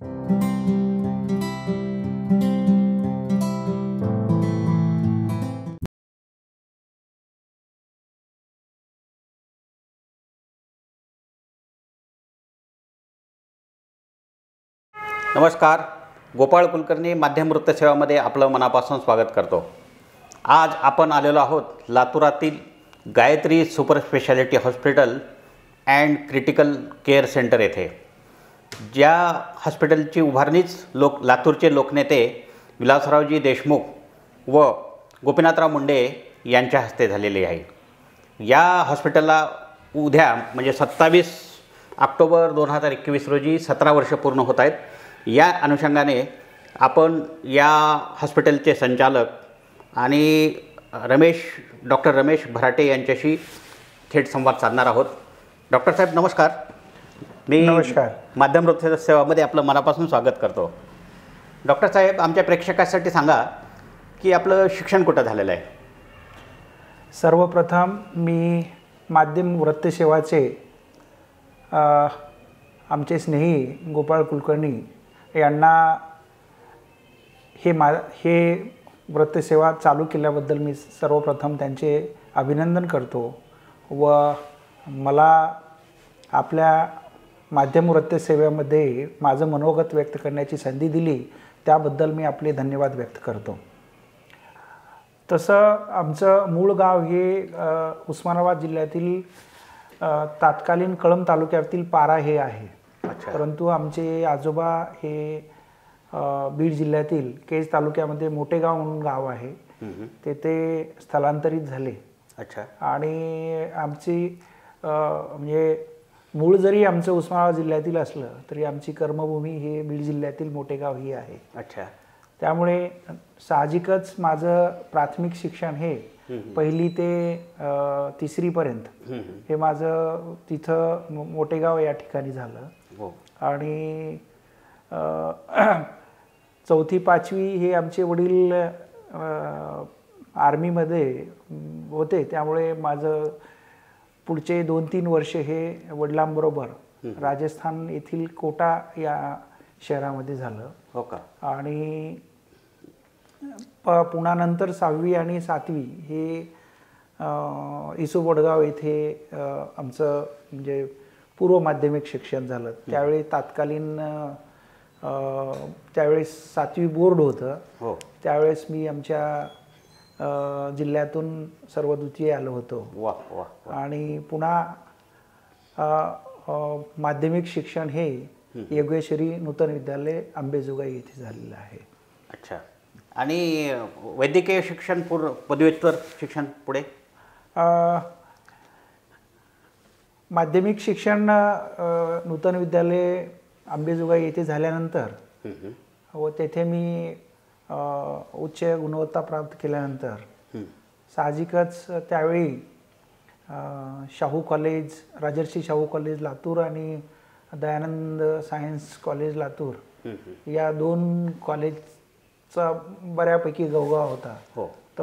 नमस्कार. गोपाळ कुलकर्णी माध्यम वृत्तसेवामध्ये आपलं मनापासून स्वागत करतो. आज आपण आलेलो आहोत लातूरातील Gayatri super speciality hospital and critical care centre येथे. ज्या हॉस्पिटलची उभारणीच लातूरचे लोकनेते विलासरावजी देशमुख व गोपीनाथराव मुंडे यांच्या हस्ते झालेली आहे. या हॉस्पिटलला उद्या म्हणजे 27 ऑक्टोबर 2021 रोजी 17 वर्ष पूर्ण होत आहेत. या अनुषंगाने आपण या हॉस्पिटलचे संचालक आणि डॉक्टर रमेश भराटे यांच्याशी थेट संवाद साधणार आहोत. डॉक्टर साहेब नमस्कार. नमस्कार. माध्यम वृत्तसेवामध्ये आपलं मनापासून स्वागत करतो. डॉक्टर साहेब, आमच्या प्रेक्षकासाठी सांगा की आपलं शिक्षण कुठं झालेलं आहे? सर्वप्रथम मी माध्यम वृत्तसेवाचे आमचे स्नेही गोपाळ कुलकर्णी यांना हे वृत्तसेवा चालू केल्याबद्दल मी सर्वप्रथम त्यांचे अभिनंदन करतो व मला आपल्या माध्यम वृत्तसेवेमध्ये माझं मनोगत व्यक्त करण्याची संधी दिली त्याबद्दल मी आपले धन्यवाद व्यक्त करतो. तसं आमचं मूळ गाव हे उस्मानाबाद जिल्ह्यातील तात्कालीन कळंब तालुक्यातील पारा हे आहे. परंतु आमचे आजोबा हे बीड जिल्ह्यातील केज तालुक्यामध्ये मोठेगाव म्हणून गाव आहे तेथे स्थलांतरित झाले. आणि आमची म्हणजे मूळ जरी आमचं उस्मानाबाद जिल्ह्यातील असलं तरी आमची कर्मभूमी हे बीड जिल्ह्यातील मोठेगाव ही आहे. त्यामुळे साहजिकच माझं प्राथमिक शिक्षण हे 1ली ते 3री पर्यंत हे माझं तिथं मोठेगाव या ठिकाणी झालं. आणि 4थी 5वी हे आमचे वडील आर्मीमध्ये होते त्यामुळे माझं पुढचे 2-3 वर्ष हे वडिलांबरोबर राजस्थान येथील कोटा या शहरामध्ये झालं. आणि पुन्हा नंतर 6वी आणि 7वी हे इसू वडगाव येथे आमचं म्हणजे पूर्व माध्यमिक शिक्षण झालं. त्यावेळी तात्कालीन त्यावेळेस 7वी बोर्ड होतं. त्यावेळेस मी आमच्या जिल्ह्यातून सर्वद्वितीय आलो होतो. आणि पुन्हा माध्यमिक शिक्षण हे योगेश्वरी नूतन विद्यालय अंबेजोगाई येथे झालेलं आहे. आणि वैद्यकीय शिक्षण पदव्युत्तर शिक्षण पुढे? माध्यमिक शिक्षण नूतन विद्यालय अंबेजोगाई येथे झाल्यानंतर व तेथे मी उच्च गुणवत्ता प्राप्त केल्यानंतर साहजिकच त्यावेळी शाहू कॉलेज, राजर्षी शाहू कॉलेज लातूर आणि दयानंद सायन्स कॉलेज लातूर या 2 कॉलेजचा बऱ्यापैकी गवगाव होता. तर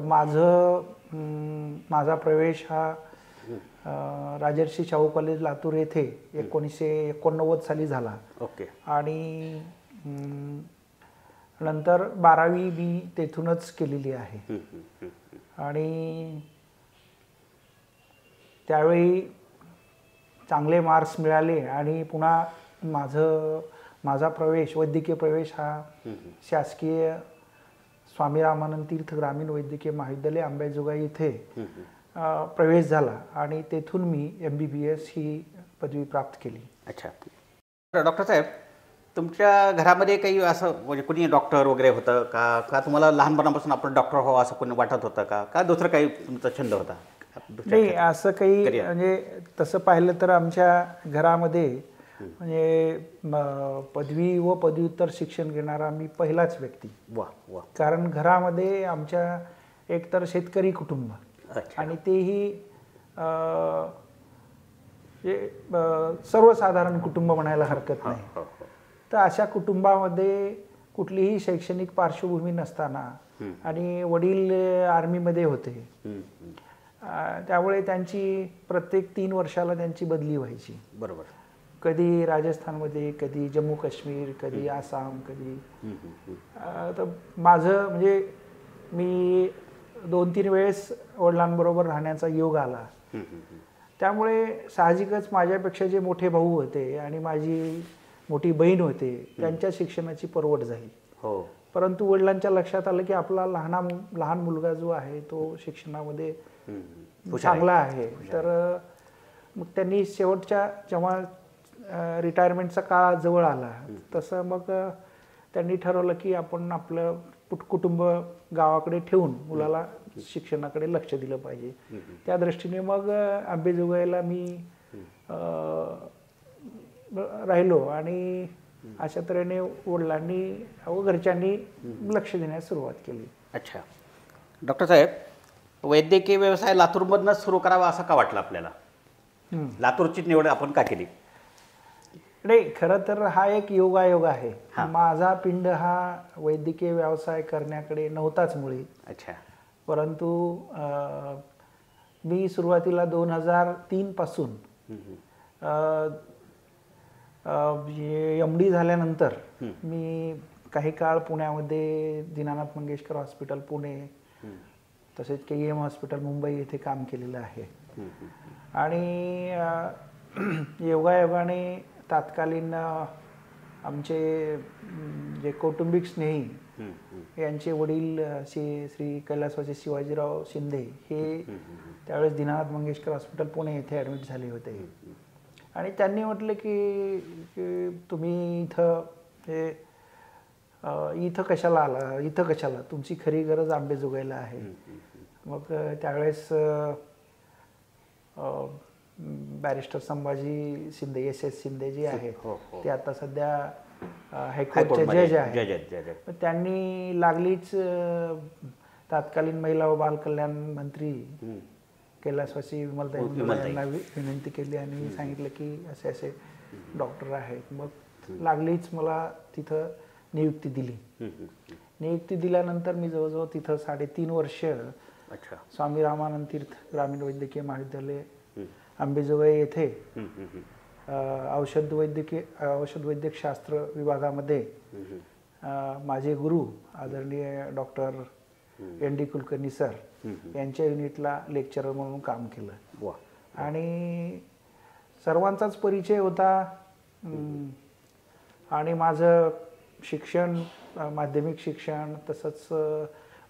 माझा प्रवेश हा राजर्षी शाहू कॉलेज लातूर येथे 1989 साली झाला. आणि नंतर 12वी मी तेथूनच केलेली आहे. आणि त्यावेळी चांगले मार्क्स मिळाले आणि पुन्हा माझा प्रवेश वैद्यकीय प्रवेश हा शासकीय स्वामी रामानंद तीर्थ ग्रामीण वैद्यकीय महाविद्यालय अंबेजोगाई येथे प्रवेश झाला आणि तेथून मी MBBS ही पदवी प्राप्त केली. डॉक्टर साहेब, तुमच्या घरामध्ये काही असं म्हणजे कुणी डॉक्टर वगैरे होतं का तुम्हाला लहानपणापासून आपण डॉक्टर व्हावं असं कोणी वाटत होतं का दुसरं काही तुमचा छंद होता? नाही, असं काही म्हणजे तसं पाहिलं तर आमच्या घरामध्ये म्हणजे पदवी व पदव्युत्तर शिक्षण घेणारा मी पहिलाच व्यक्ती. कारण घरामध्ये आमच्या एकतर शेतकरी कुटुंब आणि तेही सर्वसाधारण कुटुंब म्हणायला हरकत नाही. तर अशा कुटुंबामध्ये कुठलीही शैक्षणिक पार्श्वभूमी नसताना आणि वडील आर्मीमध्ये होते त्यामुळे त्यांची प्रत्येक 3 वर्षाला त्यांची बदली व्हायची. कधी राजस्थानमध्ये, कधी जम्मू काश्मीर, कधी आसाम, कधी तर माझं म्हणजे मी 2-3 वेळेस वडिलांबरोबर राहण्याचा योग आला. त्यामुळे साहजिकच माझ्यापेक्षा जे मोठे भाऊ होते आणि माझी मोठी बहीण होते त्यांच्या शिक्षणाची परवड झाली. हो. परंतु वडिलांच्या लक्षात आलं की आपला लहान मुलगा जो आहे तो शिक्षणामध्ये चांगला आहे. तर मग त्यांनी शेवटच्या जेव्हा रिटायरमेंटचा काळ जवळ आला तसं मग त्यांनी ठरवलं की आपण आपलं कुटुंब गावाकडे ठेवून मुलाला शिक्षणाकडे लक्ष दिलं पाहिजे. त्या दृष्टीने मग अंबेजोगाईला मी राहिलो आणि अशा तऱ्हेने वडिलांनी व घरच्यांनी लक्ष देण्यास सुरुवात केली. अच्छा. डॉक्टर साहेब, वैद्यकीय व्यवसाय लातूरमधूनच सुरू करावा असं का वाटलं आपल्याला? लातूरची निवड आपण का केली? नाही, खरं तर हा एक योगायोग आहे. माझा पिंड हा वैद्यकीय व्यवसाय करण्याकडे नव्हताच मुळी. अच्छा. परंतु मी सुरुवातीला 2003 पासून MD झाल्यानंतर मी काही काळ पुण्यामध्ये दीनानाथ मंगेशकर हॉस्पिटल पुणे तसेच KEM हॉस्पिटल मुंबई येथे काम केलेलं आहे. आणि योगायोगाने तात्कालीन आमचे जे कौटुंबिक स्नेही यांचे वडील श्री कैलासवासी शिवाजीराव शिंदे हे त्यावेळेस दीनानाथ मंगेशकर हॉस्पिटल पुणे येथे ॲडमिट झाले होते. आणि त्यांनी म्हटलं की तुम्ही इथं कशाला आला, इथं कशाला, तुमची खरी गरज अंबेजोगाईला आहे. मग त्यावेळेस बॅरिस्टर संभाजी शिंदे SS शिंदे जे आहेत ते आता सध्या हायकोर्टचे जज आहेत. त्यांनी लागलीच तत्कालीन महिला व बालकल्याण मंत्री कैलासवासी विमलताई यांना विनंती केली आणि सांगितलं की असे असे डॉक्टर आहेत. मग लागलीच मला तिथं नियुक्ती दिली. नियुक्ती दिल्यानंतर मी जवळजवळ तिथं 3.5 वर्ष स्वामी रामानंद तीर्थ ग्रामीण वैद्यकीय महाविद्यालय अंबेजोगाई येथे औषध वैद्यकशास्त्र विभागामध्ये माझे गुरु आदरणीय डॉक्टर ND कुलकर्णी सर यांच्या युनिटला लेक्चरर म्हणून काम केलं. आणि सर्वांचाच परिचय होता. आणि माझं शिक्षण, माध्यमिक शिक्षण तसंच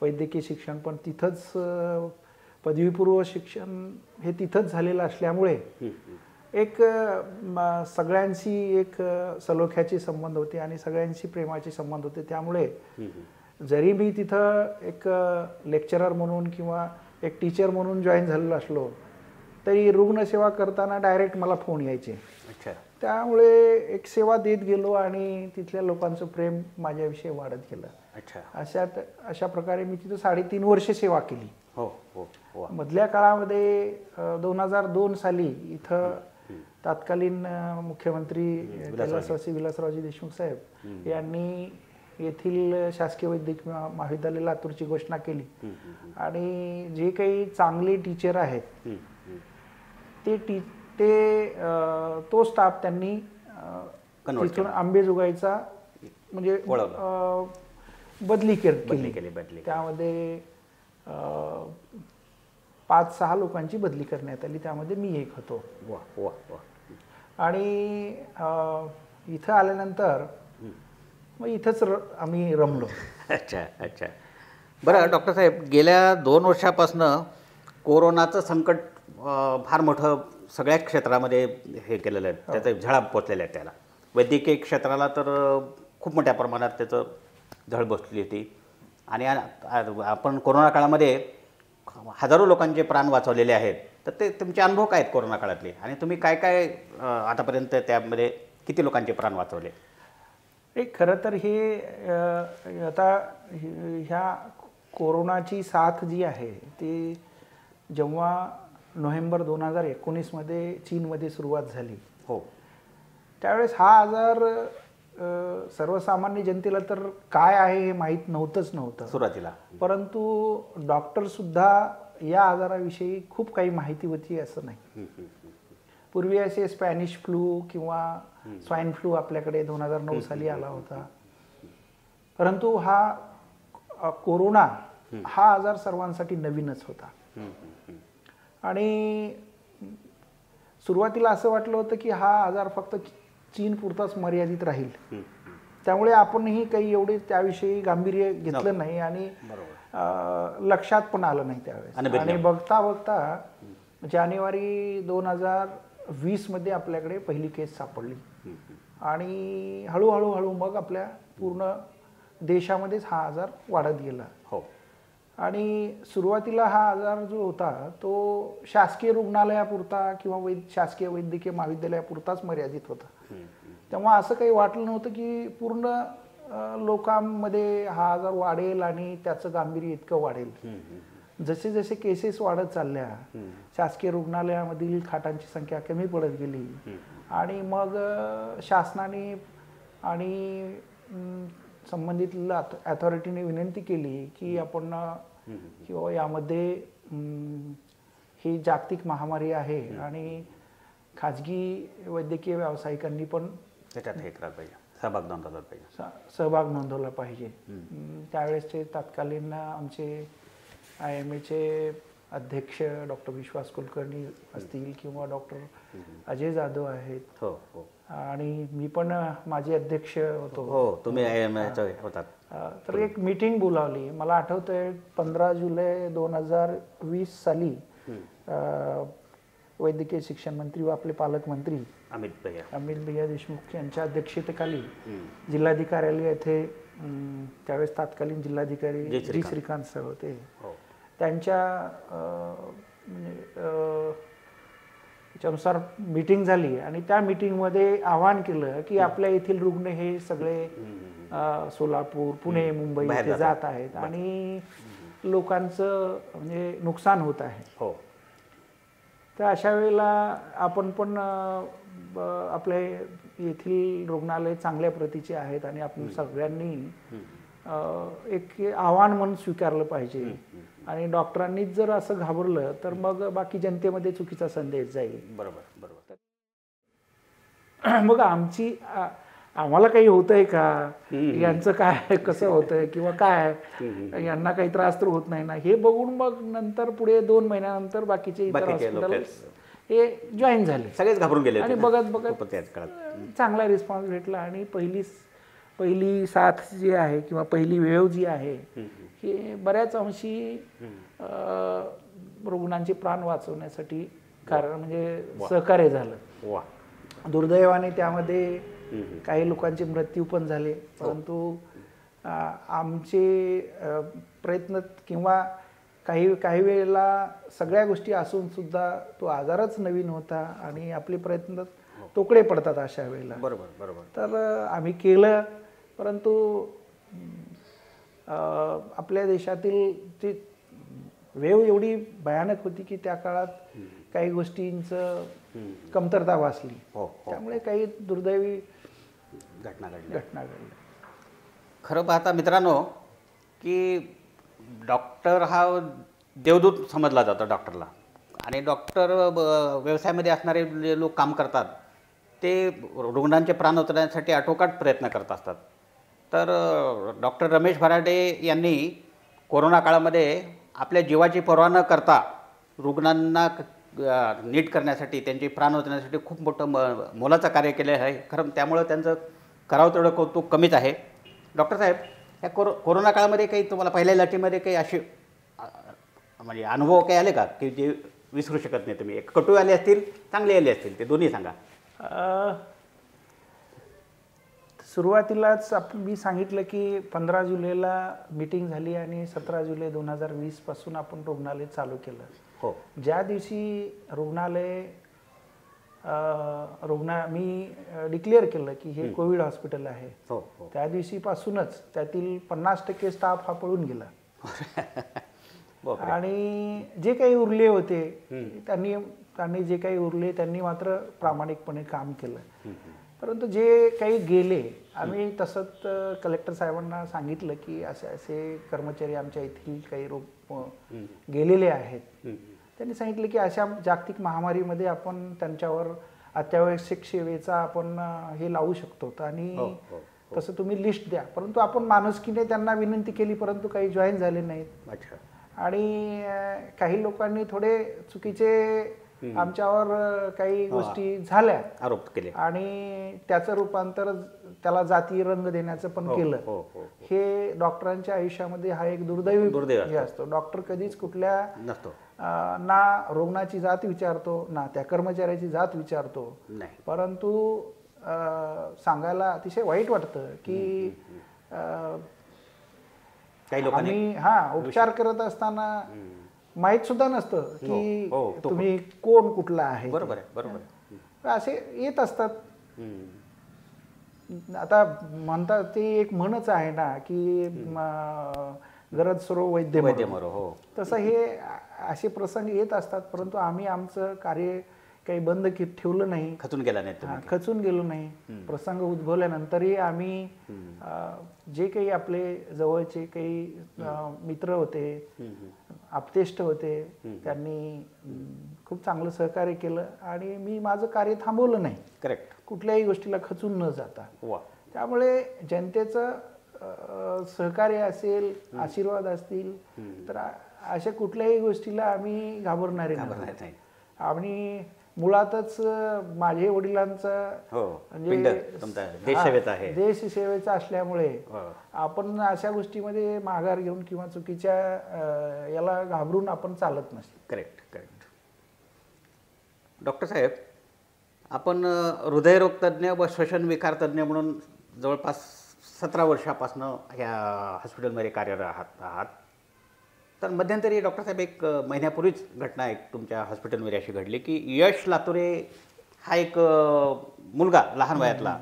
वैद्यकीय शिक्षण पण तिथंच, पदवीपूर्व शिक्षण हे तिथंच झालेलं असल्यामुळे एक सगळ्यांशी एक सलोख्याचे संबंध होते आणि सगळ्यांशी प्रेमाचे संबंध होते. त्यामुळे जरी मी तिथं एक लेक्चरर म्हणून किंवा एक टीचर म्हणून जॉईन झालेलो असलो तरी रुग्णसेवा करताना डायरेक्ट मला फोन यायचे. त्यामुळे एक सेवा देत गेलो आणि तिथल्या लोकांचं प्रेम माझ्याविषयी वाढत गेलं. अशा प्रकारे मी तिथं 3.5 वर्ष सेवा केली. मधल्या काळामध्ये 2002 साली इथं तत्कालीन मुख्यमंत्री कैलासवासी विलासरावजी देशमुख साहेब यांनी येथील शासकीय वैद्यकीय महाविद्यालय लातूरची घोषणा केली. आणि जे काही चांगले टीचर आहेत तो स्टाफ त्यांनी तिथून अंबेजोगाईचा म्हणजे बदली केली. त्यामध्ये 5-6 लोकांची बदली करण्यात आली. त्यामध्ये मी एक होतो. आणि इथं आल्यानंतर मग इथंच आम्ही रमलो. अच्छा. बरं डॉक्टर साहेब, गेल्या 2 वर्षापासून कोरोनाचं संकट फार मोठं सगळ्या क्षेत्रामध्ये हे केलेलं आहे, त्याचं झळा पोचलेलं आहे. त्याला वैद्यकीय क्षेत्राला तर खूप मोठ्या प्रमाणात त्याचं झळ बसली होती. आणि आपण कोरोना काळामध्ये हजारो लोकांचे प्राण वाचवलेले आहेत. तर ते तुमचे अनुभव काय आहेत कोरोना काळातले, आणि तुम्ही काय काय आतापर्यंत त्यामध्ये किती लोकांचे प्राण वाचवले? खरं तर हे आता ह्या कोरोनाची साथ जी आहे ती जेव्हा नोव्हेंबर 2019 मध्ये चीनमध्ये सुरुवात झाली, त्यावेळेस हा आजार सर्वसामान्य जनतेला तर काय आहे हे माहीत नव्हतं सुरुवातीला. परंतु डॉक्टर सुद्धा या आजाराविषयी खूप काही माहिती होती असं नाही. पूर्वी असे स्पॅनिश फ्लू किंवा स्वाईन फ्लू आपल्याकडे 2009 साली आला होता, परंतु हा कोरोना हा आजार सर्वांसाठी नवीनच होता. आणि सुरुवातीला असं वाटलं होतं की हा आजार फक्त चीन पुरताच मर्यादित राहील, त्यामुळे आपणही काही एवढे त्याविषयी गांभीर्य घेतलं नाही आणि लक्षात पण आलं नाही त्यावेळेस. आणि बघता बघता जानेवारी 2020 मध्ये आपल्याकडे पहिली केस सापडली आणि हळूहळू मग आपल्या पूर्ण देशामध्येच हा आजार वाढत गेला. आणि सुरुवातीला हा आजार जो होता तो शासकीय रुग्णालयापुरता किंवा शासकीय वैद्यकीय महाविद्यालयापुरताच मर्यादित होता. तेव्हा असं काही वाटलं नव्हतं की पूर्ण लोकांमध्ये हा आजार वाढेल आणि त्याचं गांभीर्य इतकं वाढेल. जसे जसे केसेस वाढत चालल्या, शासकीय रुग्णालयामधील खाटांची संख्या कमी पडत गेली आणि मग शासनाने आणि संबंधित अथॉरिटीने विनंती केली की आपण किंवा यामध्ये ही जागतिक महामारी आहे आणि खाजगी वैद्यकीय व्यावसायिकांनी पण त्याच्यात हे करायला पाहिजे, सहभाग नोंदवला पाहिजे. त्यावेळेसचे तत्कालीन आमचे IMAचे अध्यक्ष डॉक्टर विश्वास कुलकर्णी असतील किंवा डॉक्टर अजय जाधव आहेत आणि मी पण माझे अध्यक्ष होतो. तुम्ही IMAचे होतात. तर एक मीटिंग बोलावली. मला आठवतंय 15 जुलै 2020 साली वैद्यकीय शिक्षण मंत्री व आपले पालकमंत्री अमित भैया देशमुख यांच्या अध्यक्षतेखाली जिल्हाधिकारी येथे त्यावेळेस तत्कालीन जिल्हाधिकारी जी श्रीकांत सर होते, त्यांच्या त्याच्यानुसार मीटिंग झाली आणि त्या मीटिंगमध्ये आवाहन केलं की आपल्या येथील रुग्ण हे सगळे सोलापूर, पुणे, मुंबई इथे जात आहेत आणि लोकांचं म्हणजे नुकसान होत आहे. तर अशा वेळेला आपण पण आपल्या येथील रुग्णालय चांगल्या प्रतीचे आहेत आणि आपण सगळ्यांनी एक आव्हान म्हणून स्वीकारलं पाहिजे आणि डॉक्टरांनीच जर असं घाबरलं तर मग बाकी जनतेमध्ये चुकीचा संदेश जाईल. बरोबर. मग आम्हाला काही होतंय का, यांचं काय कसं होतंय किंवा काय यांना काही त्रास तर होत नाही ना, हे बघून मग नंतर पुढे 2 महिन्यानंतर बाकीचे इतर हॉस्पिटल हे जॉईन झाले. सगळेच घाबरून गेले आणि बघत चांगला रिस्पॉन्स भेटला आणि पहिली साथ जी आहे किंवा पहिली वेव जी आहे ही बऱ्याच अंशी रुग्णांचे प्राण वाचवण्यासाठी म्हणजे सहकार्य झालं. दुर्दैवाने त्यामध्ये काही लोकांचे मृत्यू पण झाले, परंतु आमचे प्रयत्न किंवा काही वेळेला सगळ्या गोष्टी असून सुद्धा तो आजारच नवीन होता आणि आपले प्रयत्न तोकडे पडतात अशा वेळेला. बरोबर. तर आम्ही केलं, परंतु आपल्या देशातील ती वेव एवढी भयानक होती की त्या काळात काही गोष्टींचं कमतरता भासली. त्यामुळे काही दुर्दैवी घटना घडल्या. खरं पाहता मित्रांनो की डॉक्टर हा देवदूत समजला जातो डॉक्टरला, आणि डॉक्टर व्यवसायामध्ये असणारे लोक काम करतात ते रुग्णांचे प्राण वाचवण्यासाठी आटोकाट प्रयत्न करत असतात. तर डॉक्टर रमेश भराडे यांनी कोरोना काळामध्ये आपल्या जीवाची पर्वा न करता रुग्णांना नीट करण्यासाठी, त्यांची प्राण वाचवण्यासाठी खूप मोठं मोलाचं कार्य केलं आहे. खरं त्यामुळं त्यांचं करावं तेवढं कौतुक कमीच आहे. डॉक्टर साहेब, या कोरोना काळामध्ये काही तुम्हाला पहिल्या लाटेमध्ये काही असे म्हणजे अनुभव काही आले का की जे विसरू शकत नाही तुम्ही? कटू आले असतील, चांगले आले असतील, ते दोन्ही सांगा. सुरुवातीलाच मी सांगितलं की 15 जुलैला मीटिंग झाली आणि 17 जुलै 2020 पासून आपण रुग्णालय चालू केलं. ज्या दिवशी मी डिक्लेअर केलं की हे कोविड हॉस्पिटल आहे, त्या दिवशीपासूनच त्यातील 50% स्टाफ हा पळून गेला. आणि जे काही उरले होते त्यांनी मात्र प्रामाणिकपणे काम केलं. परंतु जे काही गेले, आम्ही तसंच कलेक्टर साहेबांना सांगितलं की असे कर्मचारी आमच्या येथील काही गेलेले आहेत त्यांनी सांगितलं की अशा जागतिक महामारीमध्ये आपण त्यांच्यावर अत्यावश्यक सेवेचा आपण हे लावू शकतो आणि तसं तुम्ही लिस्ट द्या. परंतु आपण माणुसकीने त्यांना विनंती केली, परंतु काही जॉईन झाले नाहीत. अच्छा. आणि काही लोकांनी थोडे चुकीचे आमच्यावर काही गोष्टी झाल्या, आरोप केले आणि त्याचं रूपांतर त्याला जाती रंग देण्याचं पण केलं. हे डॉक्टरांच्या आयुष्यामध्ये हा एक दुर्दैवी हे असतो. डॉक्टर कधीच कुठल्या नसतो ना रुग्णाची जात विचारतो ना त्या कर्मचाऱ्याची जात विचारतो. परंतु सांगायला अतिशय वाईट वाटतं की आम्ही उपचार करत असताना माहित सुद्धा नसतं की तुम्ही कोण कुठला आहे. बरोबर आहे, बरोबर आहे. असे येत असतात. आता म्हणतात ते एक म्हणच आहे ना की गरज सरो वैद्य मरो. तसं हे असे प्रसंग येत असतात. परंतु आम्ही आमचं कार्य काही बंद ठेवलं नाही, खचून गेला नाही, खचून गेलो नाही. प्रसंग उद्भवल्यानंतरही आम्ही जे काही आपले जवळचे काही मित्र होते, आप्तेष्ट होते, त्यांनी खूप चांगलं सहकार्य केलं आणि मी माझं कार्य थांबवलं नाही. करेक्ट. कुठल्याही गोष्टीला खचून न जाता. त्यामुळे जनतेचं सहकार्य असेल, आशीर्वाद असतील तर अशा कुठल्याही गोष्टीला आम्ही घाबरणारे नाही. आणि मुळातच माझे वडिलांचं देश सेवेचा असल्यामुळे आपण अशा गोष्टीमध्ये माघार घेऊन किंवा चुकीच्या याला घाबरून आपण चालत नसतो. Correct, correct. डॉक्टर साहेब, आपण हृदयरोग तज्ज्ञ व श्वसनविकार तज्ज्ञ म्हणून जवळपास 17 वर्षापासून ह्या हॉस्पिटलमध्ये कार्यरत आहात. तर मध्यंतरी डॉक्टर साहेब एक महिन्यापूर्वीच घटना एक तुमच्या हॉस्पिटलमध्ये अशी घडली की यश लातुरे हा एक मुलगा लहान वयातला,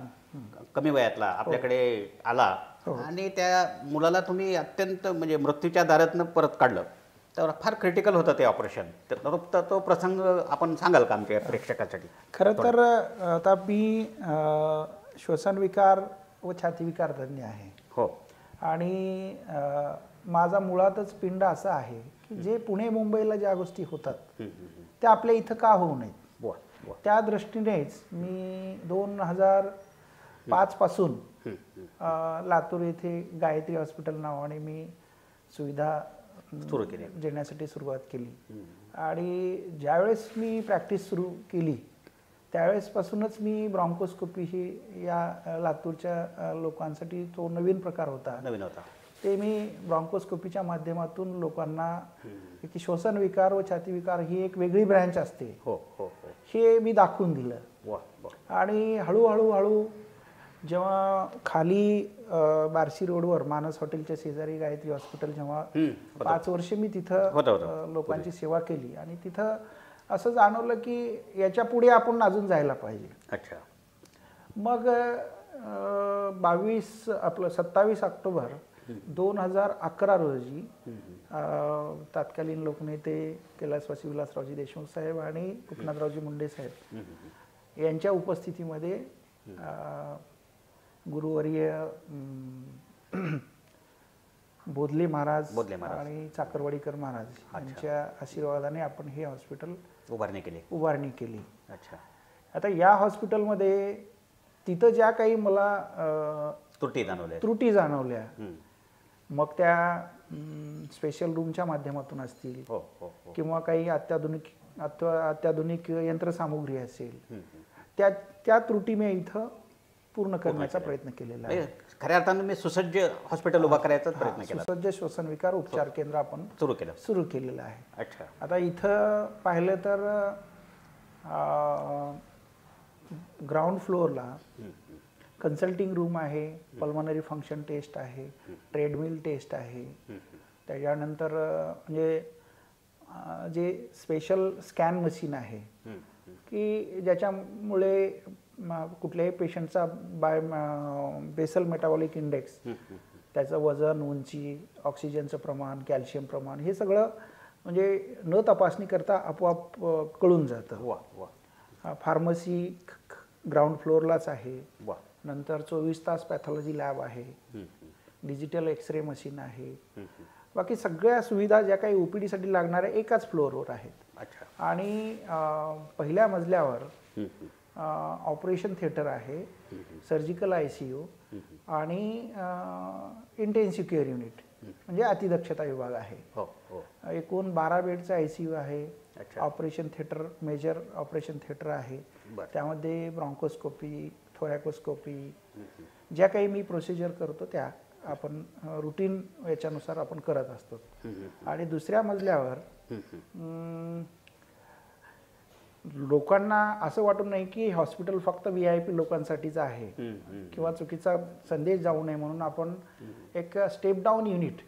कमी वयातला आपल्याकडे आला आणि त्या मुलाला तुम्ही अत्यंत म्हणजे मृत्यूच्या दारातनं परत काढलं. तर फार क्रिटिकल होतं ते ऑपरेशन. तर तो प्रसंग आपण सांगाल का आमच्या प्रेक्षकांसाठी? खरं तर आता मी श्वसनविकार व छातीविकार तज्ज्ञ आहे. हो. आणि माझा मुळातच पिंड असा आहे की जे पुणे मुंबईला ज्या गोष्टी होतात त्या आपल्या इथं का होऊ नयेत. त्या दृष्टीनेच मी 2005 पासून लातूर येथे गायत्री हॉस्पिटल नावाने मी सुविधा सुरू केली, देण्यासाठी सुरुवात केली. आणि ज्यावेळेस मी प्रॅक्टिस सुरू केली त्यावेळेसपासूनच मी ब्रॉन्कोस्कोपी ही या लातूरच्या लोकांसाठी तो नवीन प्रकार होता. ते मी ब्रॉन्कोस्कोपीच्या माध्यमातून लोकांना की श्वसनविकार व छातीविकार ही एक वेगळी ब्रँच असते हे मी दाखवून दिलं. आणि हळूहळू जेव्हा खाली बार्शी रोडवर मानस हॉटेलच्या शेजारी गायत्री हॉस्पिटल जेव्हा 5 वर्ष मी तिथं लोकांची सेवा केली आणि तिथं असं जाणवलं की याच्या पुढे आपण अजून जायला पाहिजे. अच्छा. मग 27 ऑक्टोबर 2011 रोजी तत्कालीन लोकनेते कैलासवासी विलासरावजी देशमुख साहेब आणि गोपीनाथरावजी मुंडे साहेब यांच्या उपस्थितीमध्ये गुरुवर्य बोधले महाराज आणि चाकरवाडीकर महाराज यांच्या आशीर्वादाने आपण हे हॉस्पिटल उभारणी केली. अच्छा. आता या हॉस्पिटलमध्ये तिथं ज्या काही मला त्रुटी जाणवल्या मग त्या स्पेशल रूमच्या माध्यमातून असतील किंवा काही अत्याधुनिक यंत्रसामुग्री असेल त्या त्रुटी मी इथं पूर्ण करण्याचा प्रयत्न केलेला आहे. खऱ्या अर्थानं मी सुसज्ज हॉस्पिटल उभा करायचा प्रयत्न केला. सुसज्ज श्वसनविकार उपचार केंद्र आपण सुरू केलेलं आहे. अच्छा. आता इथं पाहिलं तर ग्राउंड फ्लोअरला कन्सल्टिंग रूम आहे, पल्मनरी फंक्शन टेस्ट आहे, ट्रेडमिल टेस्ट आहे. त्याच्यानंतर म्हणजे जे स्पेशल स्कॅन मशीन आहे की ज्याच्यामुळे कुठल्याही पेशंटचा बेसल मेटाबॉलिक इंडेक्स, त्याचं वजन, उंची, ऑक्सिजनचं प्रमाण, कॅल्शियम प्रमाण हे सगळं म्हणजे न तपासणी करता आपोआप कळून जातं. फार्मसी ग्राउंड फ्लोअरलाच आहे. नंतर 24 तास पॅथॉलॉजी लॅब आहे, डिजिटल एक्सरे मशीन आहे बाकी सगळ्या सुविधा ज्या काही OPD साठी लागणाऱ्या एकाच फ्लोअरवर आहेत. अच्छा. आणि पहिल्या मजल्यावर ऑपरेशन थिएटर आहे, सर्जिकल ICU आणि इंटेन्सिव्ह केअर युनिट म्हणजे अतिदक्षता विभाग आहे. हो हो. एकूण 12 बेडचा ICU आहे. अच्छा. Operation theatre, major operation theatre आहे. बरं. त्यामध्ये ब्रॉन्कोस्कोपी, थोरॅकोस्कोपी, ज्या काही मी प्रोसिजर करतो त्या आपण रुटीन याच्यानुसार आपण करत असतो. आणि दुसऱ्या मजल्यावर लोकांना असं वाटू नये की हॉस्पिटल फक्त VIP लोकांसाठीच आहे किंवा चुकीचा संदेश जाऊ नये म्हणून आपण एक स्टेप डाऊन युनिट,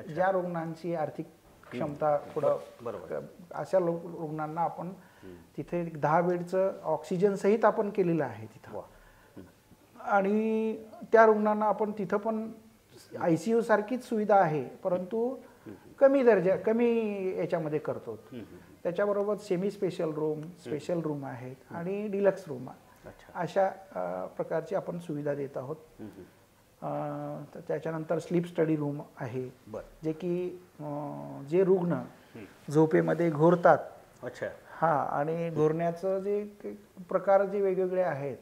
ज्या रुग्णांची आर्थिक क्षमता थोडं अशा रुग्णांना आपण तिथे 10 बेडचं ऑक्सिजन सहित आपण केलेलं आहे तिथं. आणि त्या रुग्णांना आपण तिथं पण ICU सारखीच सुविधा आहे, परंतु कमी याच्यामध्ये करतो. त्याच्याबरोबर semi special room, special room आहेत आणि डिलक्स रूम, अशा प्रकारची आपण सुविधा देत आहोत. त्याच्यानंतर स्लीप स्टडी रूम आहे, जे की जे रुग्ण झोपेमध्ये घोरतात. अच्छा. हा, आणि घोरण्याचं जे प्रकार जे वेगवेगळे आहेत,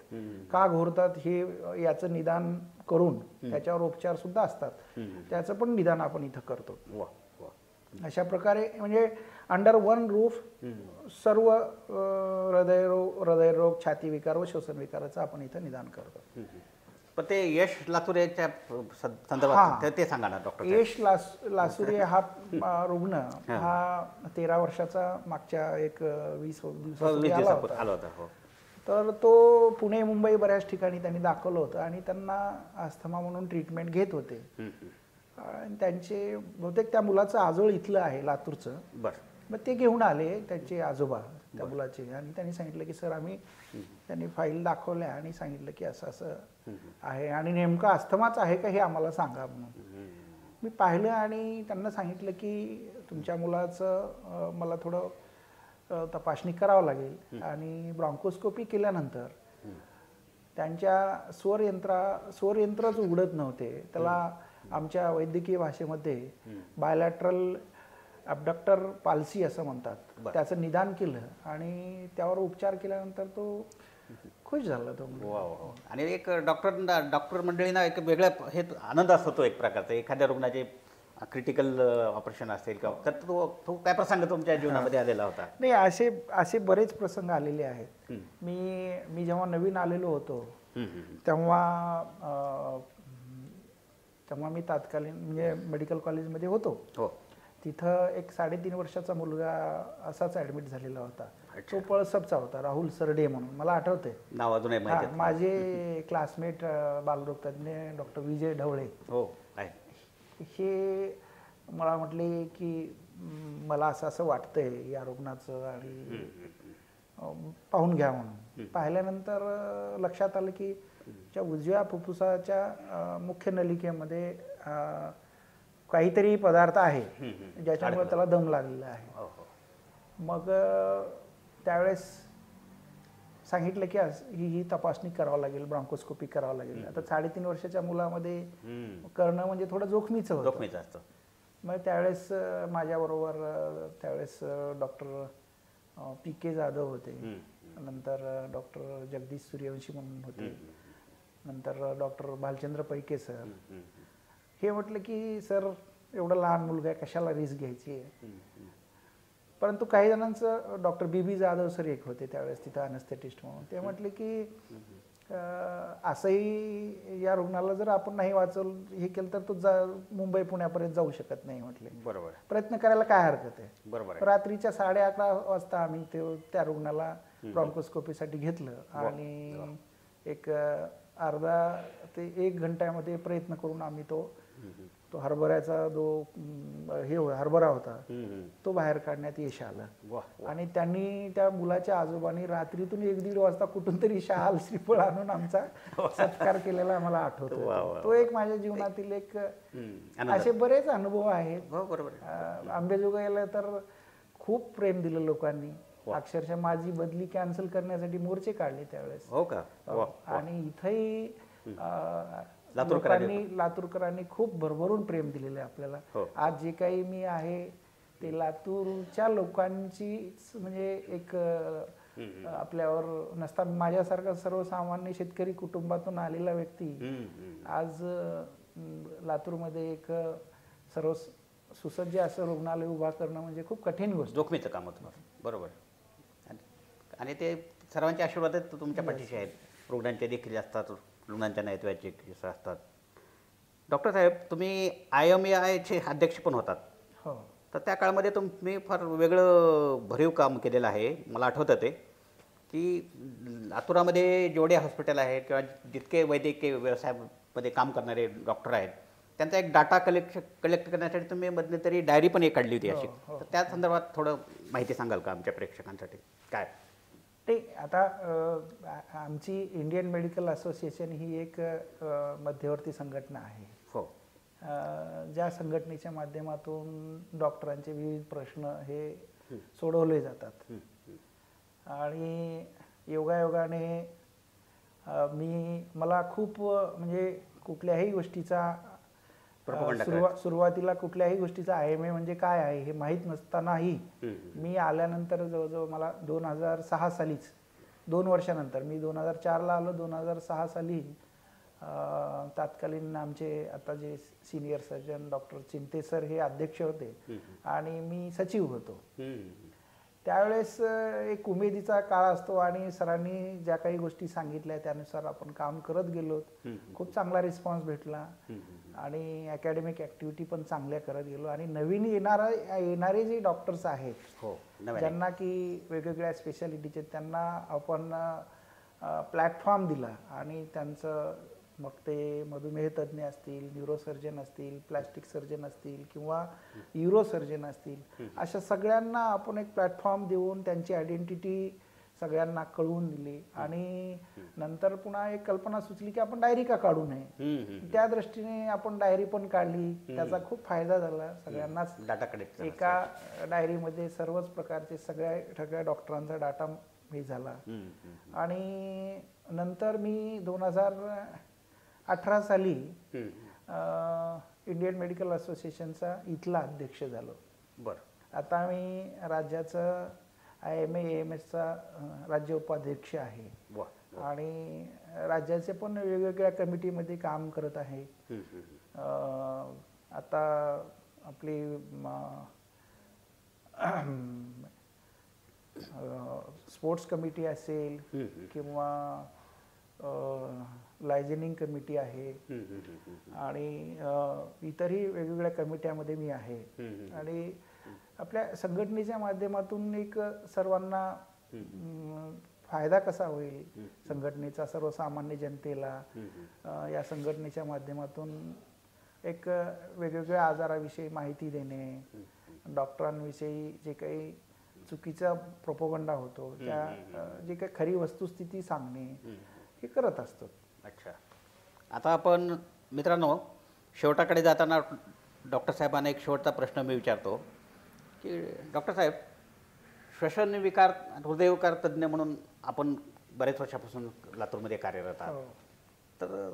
का घोरतात हे याचं निदान करून त्याच्यावर उपचार सुद्धा असतात, त्याचं पण निदान आपण इथं करतो. अशा प्रकारे म्हणजे अंडर वन रूफ सर्व हृदयरोग, छाती विकार व श्वसन विकाराचं आपण इथं निदान करतो. पण ते यश लासुरेच्या संदर्भात ते सांगा ना डॉक्टर. यश लासुरे हा रुग्ण हा 13 वर्षाचा मागच्या एक 20 दिवसापूर्वी आला होता. तर तो पुणे मुंबई बऱ्याच ठिकाणी त्यांनी दाखवलं होतं आणि त्यांना अस्थमा म्हणून ट्रीटमेंट घेत होते. आणि त्यांचे बहुतेक त्या मुलाचं आजोळ इथलं आहे, लातूरचं. मग ते घेऊन आले त्यांचे आजोबा त्या मुलाचे, आणि त्यांनी सांगितलं की सर त्यांनी फाईल दाखवल्या आणि सांगितलं की असं असं आहे आणि नेमका अस्थमाच आहे का हे आम्हाला सांगा म्हणून. मी पाहिलं आणि त्यांना सांगितलं की तुमच्या मुलाचं मला थोडं तपासणी करावं लागेल. आणि ब्रॉन्कोस्कोपी केल्यानंतर त्यांच्या स्वरयंत्रच उघडत नव्हते. त्याला आमच्या वैद्यकीय भाषेमध्ये बायलॅटरल ॲबडक्टर पाल्सी असं म्हणतात. त्याचं निदान केलं आणि त्यावर उपचार केल्यानंतर तो खुश झाला तो. आणि एक डॉक्टर मंडळींना एक वेगळा हे आनंद असतो एक प्रकारचा, एखाद्या रुग्णाचे क्रिटिकल ऑपरेशन असेल किंवा तर तो काय प्रसंग तुमच्या जीवनामध्ये आलेला होता? नाही, असे बरेच प्रसंग आलेले आहेत. मी जेव्हा नवीन आलेलो होतो तेव्हा मी तात्कालीन म्हणजे मेडिकल कॉलेजमध्ये होतो. तिथं एक 3.5 वर्षाचा मुलगा असाच ॲडमिट झालेला होता. तो पळसपचा होता, राहुल सरडे म्हणून, मला आठवते नाव अजूनही माहिती. माझे क्लासमेट बालरोगतज्ञ डॉक्टर विजय ढवळे हे मला म्हटले की मला असं वाटतंय या रुग्णाचं आणि पाहून घ्या म्हणून. पाहिल्यानंतर लक्षात आलं की त्या उजव्या फुफ्फुसाच्या मुख्य नलिकेमध्ये काहीतरी पदार्थ आहे ज्याच्यामुळे त्याला दम लागलेला आहे. मग त्यावेळेस सांगितलं की ही तपासणी करावं लागेल, ब्रॉन्कोस्कोपी करावं लागेल. आता 3.5 वर्षाच्या मुलामध्ये करणं म्हणजे थोडं जोखमीचं होतं. मग त्यावेळेस माझ्याबरोबर त्यावेळेस डॉक्टर PK जाधव होते, नंतर डॉक्टर जगदीश सूर्यवंशी म्हणून होते, नंतर डॉक्टर भालचंद्र पैके सर. हे म्हटलं की सर एवढा लहान मुलगा आहे, कशाला रिस्क घ्यायची आहे. परंतु काही जणांचं डॉक्टर BB जाधव सर एक होते त्यावेळेस तिथं अनेस्थेटिस्ट म्हणून, ते म्हटले की असंही या रुग्णाला जर आपण नाही वाचवलं हे केलं तर तो मुंबई पुण्यापर्यंत जाऊ शकत नाही. म्हटले बरोबर, प्रयत्न करायला काय हरकत आहे. बरोबर. रात्रीच्या 11:30 वाजता आम्ही त्या रुग्णाला ब्रॉन्कोस्कोपीसाठी घेतलं आणि एक अर्धा ते 1 घंट्यामध्ये प्रयत्न करून आम्ही तो हरभऱ्याचा हरभरा होता तो बाहेर काढण्यात यश आलं. आणि त्यांनी त्या मुलाच्या आजोबांनी रात्रीतून 1-1.5 वाजता कुठून तरी शाल श्रीफळ आणून आमचा सत्कार केलेला मला आठवतो. तो एक माझ्या जीवनातील एक असे बरेच अनुभव आहेत. अंबेजोगाईला तर खूप प्रेम दिलं लोकांनी, अक्षरशः माझी बदली कॅन्सल करण्यासाठी मोर्चे काढले त्यावेळेस. हो का? आणि इथंही लातूरकरांनी खूप भरभरून प्रेम दिलेलं आहे आपल्याला. आज जे काही मी आहे ते लातूरच्या लोकांचीच म्हणजे एक आपल्यावर नसता. माझ्यासारखा सर्वसामान्य शेतकरी कुटुंबातून आलेला व्यक्ती आज लातूरमध्ये एक सर्व सुसज्ज असं रुग्णालय उभा करणं म्हणजे खूप कठीण गोष्ट, जोखमीचं काम होतं. बरोबर. आणि ते सर्वांचे आशीर्वाद तुमच्या पाठीशी आहेत. रुग्णांचे देखील असतात, रुग्णांच्या नातेवाईकाचे असतात. डॉक्टर साहेब, तुम्ही IMAIचे अध्यक्ष पण होतात. हो. तर त्या काळामध्ये तुम्ही फार वेगळं भरीव काम केलेलं आहे. मला आठवतं ते की लातूरामध्ये जेवढे हॉस्पिटल आहेत किंवा जितके वैद्यकीय व्यवसायामध्ये काम करणारे डॉक्टर आहेत त्यांचा एक डाटा कलेक्ट करण्यासाठी तुम्ही मध्यंतरी डायरी पण एक काढली होती अशी. तर त्या संदर्भात थोडं माहिती सांगाल का आमच्या प्रेक्षकांसाठी? काय ते आता आमची इंडियन मेडिकल असोसिएशन ही एक मध्यवर्ती संघटना आहे. हो. ज्या संघटनेच्या माध्यमातून डॉक्टरांचे विविध प्रश्न हे सोडवले जातात. आणि योगायोगाने मला खूप म्हणजे कुठल्याही गोष्टीचा सुरुवातीला कुठल्याही गोष्टीचा IMA म्हणजे काय आहे हे माहीत नसतानाही मी आल्यानंतर जवळजवळ मला 2006 सालीच 2 वर्षानंतर, मी 2004ला आलो, 2006 साली तात्कालीन आमचे आता जे senior surgeon doctor Chinte sir हे अध्यक्ष होते आणि मी सचिव होतो. त्यावेळेस एक उमेदीचा काळ असतो आणि सरांनी ज्या काही गोष्टी सांगितल्या त्यानुसार आपण काम करत गेलो. खूप चांगला रिस्पॉन्स भेटला आणि अकॅडमिक ॲक्टिव्हिटी पण चांगल्या करत गेलो. आणि नवीन येणारे जे डॉक्टर्स आहेत ज्यांना की वेगवेगळ्या स्पेशालिटीचे, त्यांना आपण प्लॅटफॉर्म दिला आणि त्यांचं मग ते मधुमेह तज्ज्ञ असतील, न्यूरोसर्जन असतील, प्लॅस्टिक सर्जन असतील किंवा युरोसर्जन असतील, अशा सगळ्यांना आपण एक प्लॅटफॉर्म देऊन त्यांची आयडेंटिटी सगळ्यांना कळवून दिली. आणि नंतर पुन्हा एक कल्पना सुचली की आपण डायरी का काढू नये. त्या दृष्टीने आपण डायरी पण काढली. त्याचा खूप फायदा झाला सगळ्यांनाच. एका डायरीमध्ये सर्वच प्रकारचे सगळ्या डॉक्टरांचा डाटा हे झाला. आणि नंतर मी 2018 साली इंडियन मेडिकल असोसिएशनचा इथला अध्यक्ष झालो. बरं. आता मी राज्याचं IMA-AMSचा राज्य उपाध्यक्ष आहे आणि राज्याचे पण वेगवेगळ्या कमिटीमध्ये काम करत आहे. आता आपली स्पोर्ट्स कमिटी असेल किंवा लायझनिंग कमिटी आहे आणि इतरही वेगवेगळ्या कमिट्यामध्ये मी आहे. आणि आपल्या संघटनेच्या माध्यमातून एक सर्वांना फायदा कसा होईल संघटनेचा सर्वसामान्य जनतेला, या संघटनेच्या माध्यमातून एक वेगवेगळ्या आजाराविषयी माहिती देणे, डॉक्टरांविषयी जे काही चुकीचा प्रोपोगंडा होतो त्या जे काही खरी वस्तुस्थिती सांगणे हे करत असतो. अच्छा. आता आपण मित्रांनो शेवटाकडे जाताना डॉक्टर साहेबांना एक शेवटचा प्रश्न मी विचारतो की डॉक्टर साहेब, श्वसनविकार हृदयविकार तज्ज्ञ म्हणून आपण बरेच वर्षापासून लातूरमध्ये कार्यरत आहात. तर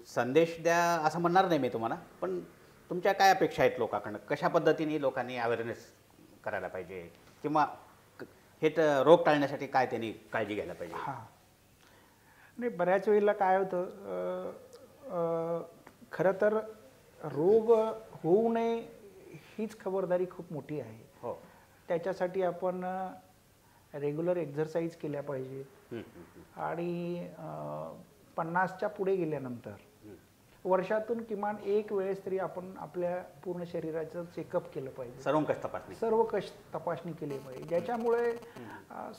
संदेश द्या असं म्हणणार नाही मी तुम्हाला, पण तुमच्या काय अपेक्षा आहेत लोकांकडनं? कशा पद्धतीने लोकांनी अवेअरनेस करायला पाहिजे किंवा हे रोग टाळण्यासाठी काय त्यांनी काळजी घ्यायला पाहिजे? नाही, बऱ्याच वेळेला काय होतं, खरं तर रोग होऊ नये हीच खबरदारी खूप मोठी आहे. हो. त्याच्यासाठी आपण रेग्युलर एक्झरसाईज केल्या पाहिजे. आणि 50च्या पुढे गेल्यानंतर वर्षातून किमान एक वेळेस तरी आपण आपल्या पूर्ण शरीराचं चेकअप केलं पाहिजे. सर्वंकष तपासणी केली पाहिजे, ज्याच्यामुळे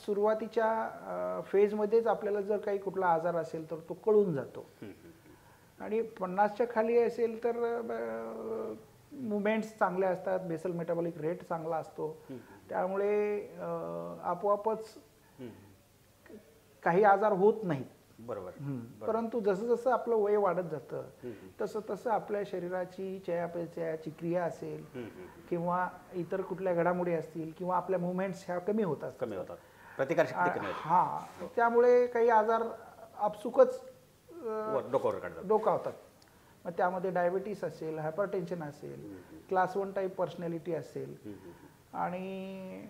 सुरुवातीच्या फेजमध्येच आपल्याला जर काही कुठला आजार असेल तर तो कळून जातो. आणि 50च्या खाली असेल तर मुवमेंट्स चांगल्या असतात, बेसल मेटाबॉलिक रेट चांगला असतो, त्यामुळे आपोआपच काही आजार होत नाहीत. बरोबर. परंतु जसं जसं आपलं वय वाढत जातं तसं तसं आपल्या शरीराची चयापचयाची क्रिया असेल किंवा इतर कुठल्या घडामोडी असतील किंवा आपल्या मुवमेंट्स ह्या कमी होतात, प्रतिकारशक्ती कमी होते. त्यामुळे काही आजार आपसुकच डोकावतात. मग त्यामध्ये डायबिटीस असेल, हायपरटेन्शन असेल, क्लास 1 टाईप पर्सनॅलिटी असेल आणि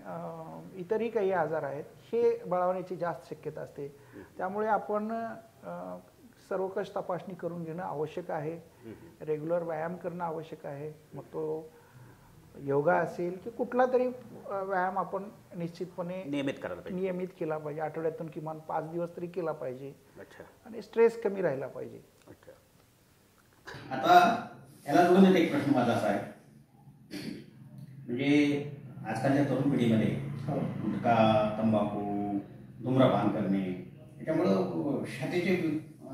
इतरही काही आजार आहेत, हे बळावण्याची जास्त शक्यता असते. त्यामुळे आपण सर्वकष तपासणी करून घेणं आवश्यक आहे. रेग्युलर व्यायाम करणं आवश्यक आहे. मग तो योगा असेल की कुठला तरी व्यायाम आपण निश्चितपणे नियमित केला पाहिजे. आठवड्यातून किमान 5 दिवस तरी केला पाहिजे. आणि स्ट्रेस कमी राहिला पाहिजे. आता याला जोडून एक प्रश्न माझा असा आहे, म्हणजे आजकालच्या तरुण पिढीमध्ये गुटखा, तंबाखू, धूम्रपान करणे याच्यामुळं छातीचे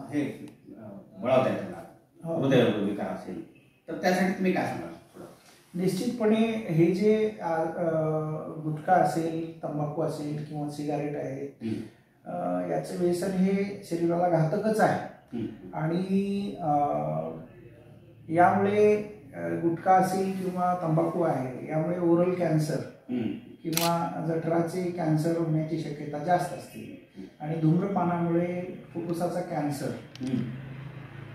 हे बळावत आहे त्यांना, हृदयविकार असेल, तर त्यासाठी तुम्ही काय सांगाल? निश्चितपणे हे जे गुटखा असेल, तंबाखू असेल किंवा सिगारेट आहे, याचं व्यसन हे शरीराला घातकच आहे. आणि यामुळे गुटखा असेल किंवा तंबाखू आहे, यामुळे ओरल कॅन्सर किंवा जठराचे कॅन्सर होण्याची शक्यता जास्त असते. आणि धूम्रपानामुळे फुफ्फुसाचा कॅन्सर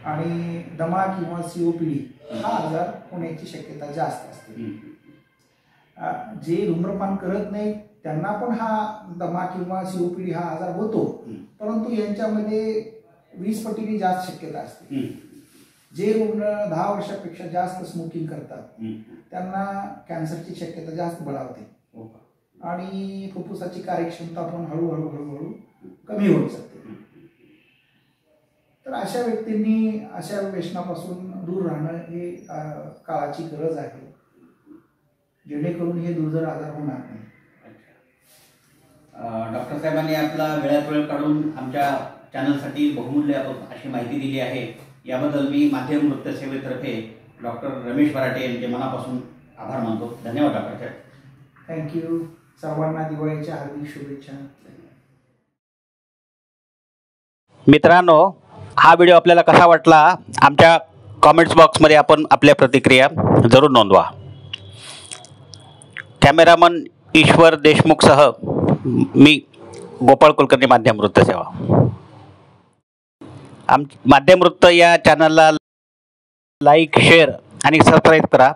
आणि दमा किंवा COPD हा आजार होण्याची शक्यता जास्त असते. जे धूम्रपान करत नाही त्यांना पण हा दमा किंवा COPD हा आजार होतो, परंतु यांच्यामध्ये 20 पटीने जास्त शक्यता असते. जे रुग्ण 10 वर्षापेक्षा जास्त स्मोकिंग करतात त्यांना कॅन्सरची शक्यता जास्त बळावते आणि फुफ्फुसाची कार्यक्षमता पण हळूहळू कमी होत जाते. तर अशा व्यक्तींनी अशा व्यसनापासून दूर राहणं हे काळाची गरज आहे, जेणेकरून हे दुर्धर आजार होणार नाही. डॉक्टर साहेबांनी आपला वेळात वेळ काढून आमच्या चॅनलसाठी बहुमूल्य अशी माहिती दिली आहे. याबद्दल मी माध्यम नृत्य सेवेतर्फे डॉक्टर रमेश बराटे यांचे मनापासून आभार मानतो. धन्यवाद डॉक्टर साहेब. थँक्यू. सर्वांना दिवाळीच्या हार्दिक शुभेच्छा. मित्रांनो, हा व्हिडिओ आपल्याला कसा वाटला आमच्या कॉमेंट्स बॉक्समध्ये आपण आपल्या प्रतिक्रिया जरूर नोंदवा. कॅमेरामन ईश्वर देशमुखसह मी गोपाळ कुलकर्णी, माध्यम नृत्य सेवा. माध्यम नृत्य या चॅनलला लाईक, शेअर आणि सबस्क्राईब करा.